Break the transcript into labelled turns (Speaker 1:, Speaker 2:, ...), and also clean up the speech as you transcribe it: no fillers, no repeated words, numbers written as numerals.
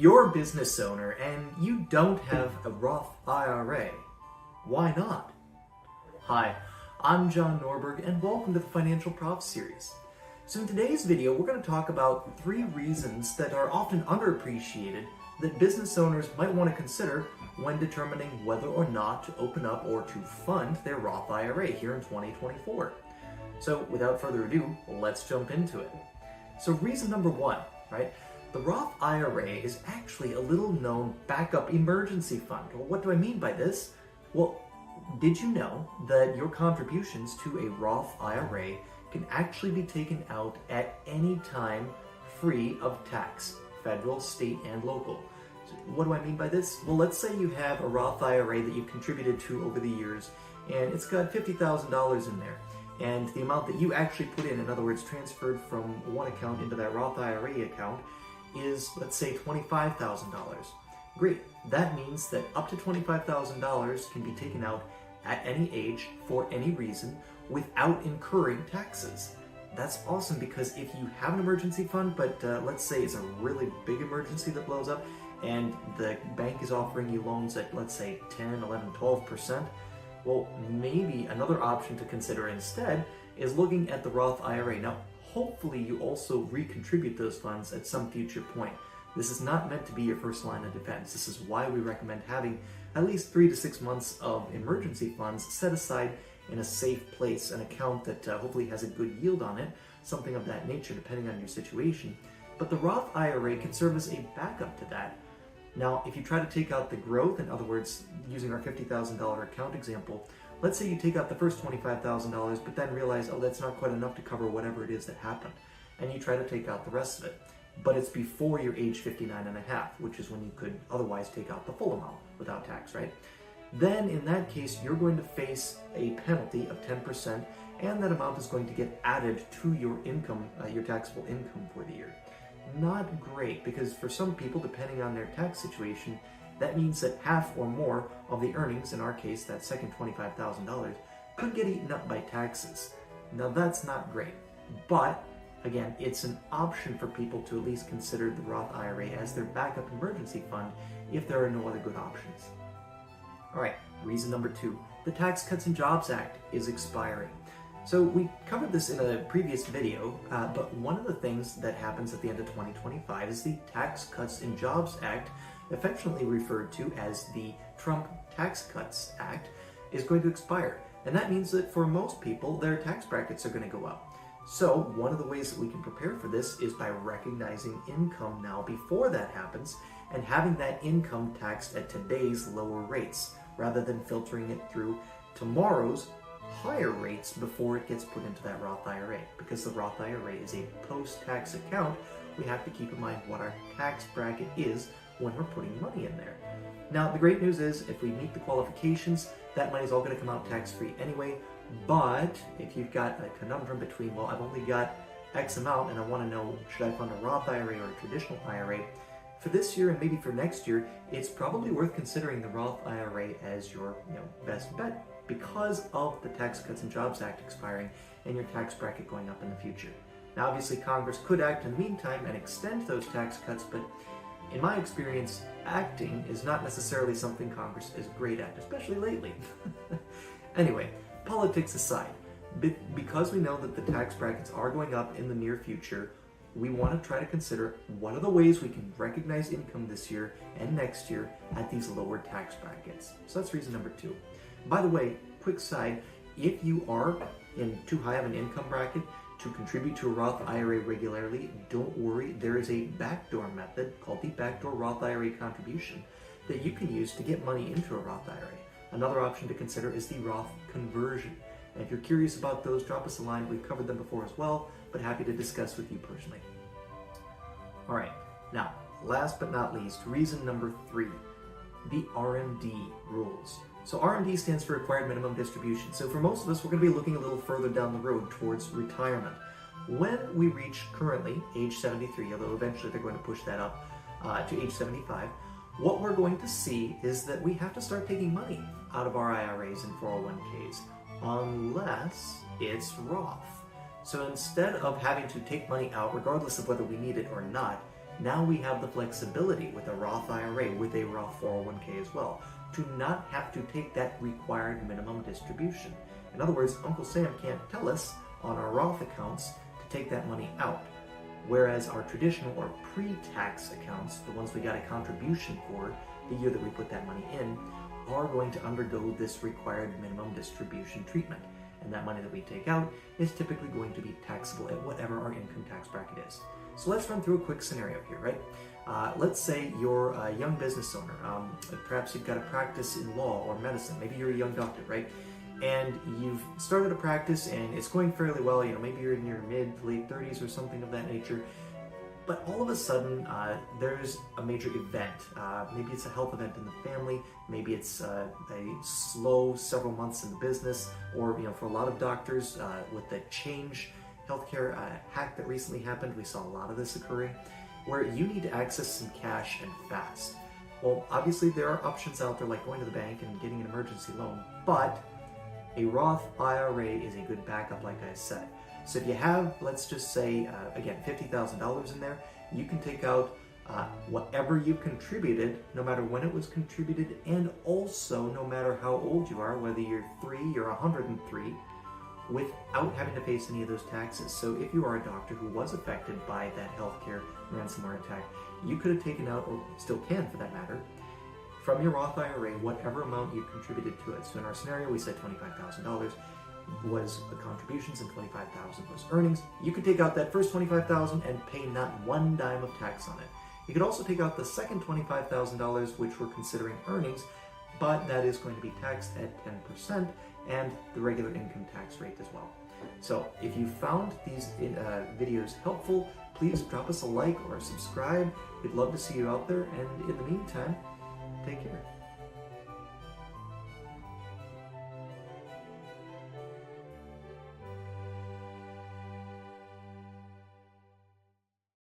Speaker 1: you're a business owner and you don't have a Roth IRA, why not? Hi, I'm John Norberg and welcome to the Financial Prof series. So in today's video, we're going to talk about 3 reasons that are often underappreciated that business owners might want to consider when determining whether or not to open up or to fund their Roth IRA here in 2024. So without further ado, let's jump into it. So reason number 1, right? The Roth IRA is actually a little known backup emergency fund. Well, what do I mean by this? Well, did you know that your contributions to a Roth IRA can actually be taken out at any time free of tax, federal, state, and local? So what do I mean by this? Well, let's say you have a Roth IRA that you've contributed to over the years, and it's got $50,000 in there. And the amount that you actually put in other words, transferred from one account into that Roth IRA account, is, let's say, $25,000. Great. That means that up to $25,000 can be taken out at any age for any reason without incurring taxes. That's awesome because if you have an emergency fund, but let's say it's a really big emergency that blows up and the bank is offering you loans at, let's say, 10, 11, 12%, well, maybe another option to consider instead is looking at the Roth IRA. Now, hopefully you also recontribute those funds at some future point. This is not meant to be your first line of defense. This is why we recommend having at least 3 to 6 months of emergency funds set aside in a safe place, an account that hopefully has a good yield on it, something of that nature depending on your situation. But the Roth IRA can serve as a backup to that. Now, if you try to take out the growth, in other words, using our $50,000 account example, let's say you take out the first $25,000, but then realize, oh, that's not quite enough to cover whatever it is that happened, and you try to take out the rest of it. But it's before you're age 59 and a half, which is when you could otherwise take out the full amount without tax, right? Then in that case, you're going to face a penalty of 10%, and that amount is going to get added to your income, your taxable income for the year. Not great, because for some people, depending on their tax situation, that means that half or more of the earnings, in our case, that second $25,000, could get eaten up by taxes. Now that's not great, but again, it's an option for people to at least consider the Roth IRA as their backup emergency fund if there are no other good options. All right, reason number 2, the Tax Cuts and Jobs Act is expiring. So we covered this in a previous video, but one of the things that happens at the end of 2025 is the Tax Cuts and Jobs Act, affectionately referred to as the Trump Tax Cuts Act, is going to expire. And that means that for most people, their tax brackets are going to go up. So one of the ways that we can prepare for this is by recognizing income now before that happens and having that income taxed at today's lower rates rather than filtering it through tomorrow's higher rates before it gets put into that Roth IRA. Because the Roth IRA is a post-tax account, we have to keep in mind what our tax bracket is when we're putting money in there. Now, the great news is if we meet the qualifications, that money is all going to come out tax-free anyway. But if you've got a conundrum between, well, I've only got X amount and I want to know, should I fund a Roth IRA or a traditional IRA? For this year and maybe for next year, it's probably worth considering the Roth IRA as your best bet because of the Tax Cuts and Jobs Act expiring and your tax bracket going up in the future. Now, obviously, Congress could act in the meantime and extend those tax cuts, but in my experience, acting is not necessarily something Congress is great at, especially lately. Anyway, politics aside, because we know that the tax brackets are going up in the near future, we want to try to consider what are the ways we can recognize income this year and next year at these lower tax brackets. So that's reason number 2. By the way, quick side, if you are in too high of an income bracket to contribute to a Roth IRA regularly, don't worry, there is a backdoor method called the backdoor Roth IRA contribution that you can use to get money into a Roth IRA. Another option to consider is the Roth conversion. And if you're curious about those, drop us a line. We've covered them before as well, but happy to discuss with you personally. All right, now, last but not least, reason number 3, the RMD rules. So RMD stands for Required Minimum Distribution. So for most of us, we're going to be looking a little further down the road towards retirement. When we reach currently age 73, although eventually they're going to push that up to age 75, what we're going to see is that we have to start taking money out of our IRAs and 401ks, unless it's Roth. So instead of having to take money out, regardless of whether we need it or not, Now we have the flexibility with a Roth IRA, with a Roth 401k as well, to not have to take that required minimum distribution. In other words, Uncle Sam can't tell us on our Roth accounts to take that money out. Whereas our traditional or pre-tax accounts, the ones we got a contribution for the year that we put that money in, are going to undergo this required minimum distribution treatment. And that money that we take out is typically going to be taxable at whatever our income tax bracket is. So let's run through a quick scenario here, right? Let's say you're a young business owner. Perhaps you've got a practice in law or medicine. Maybe you're a young doctor, right? And you've started a practice and it's going fairly well. Maybe you're in your mid to late 30s or something of that nature. But all of a sudden, there's a major event. Maybe it's a health event in the family. Maybe it's a slow several months in the business. Or, for a lot of doctors, with the Change healthcare hack that recently happened, we saw a lot of this occurring, where you need to access some cash and fast. Well, obviously there are options out there like going to the bank and getting an emergency loan, but a Roth IRA is a good backup, like I said. So if you have, let's just say, again, $50,000 in there, you can take out whatever you contributed, no matter when it was contributed, and also no matter how old you are, whether you're 3 or 103, without having to face any of those taxes. So if you are a doctor who was affected by that healthcare ransomware attack, you could have taken out, or still can for that matter, from your Roth IRA, whatever amount you contributed to it. So in our scenario, we said $25,000 was the contributions and $25,000 was earnings. You could take out that first $25,000 and pay not one dime of tax on it. You could also take out the second $25,000, which we're considering earnings, but that is going to be taxed at 10% and the regular income tax rate as well. So if you found these videos helpful, please drop us a like or subscribe. We'd love to see you out there, and in the meantime, take care.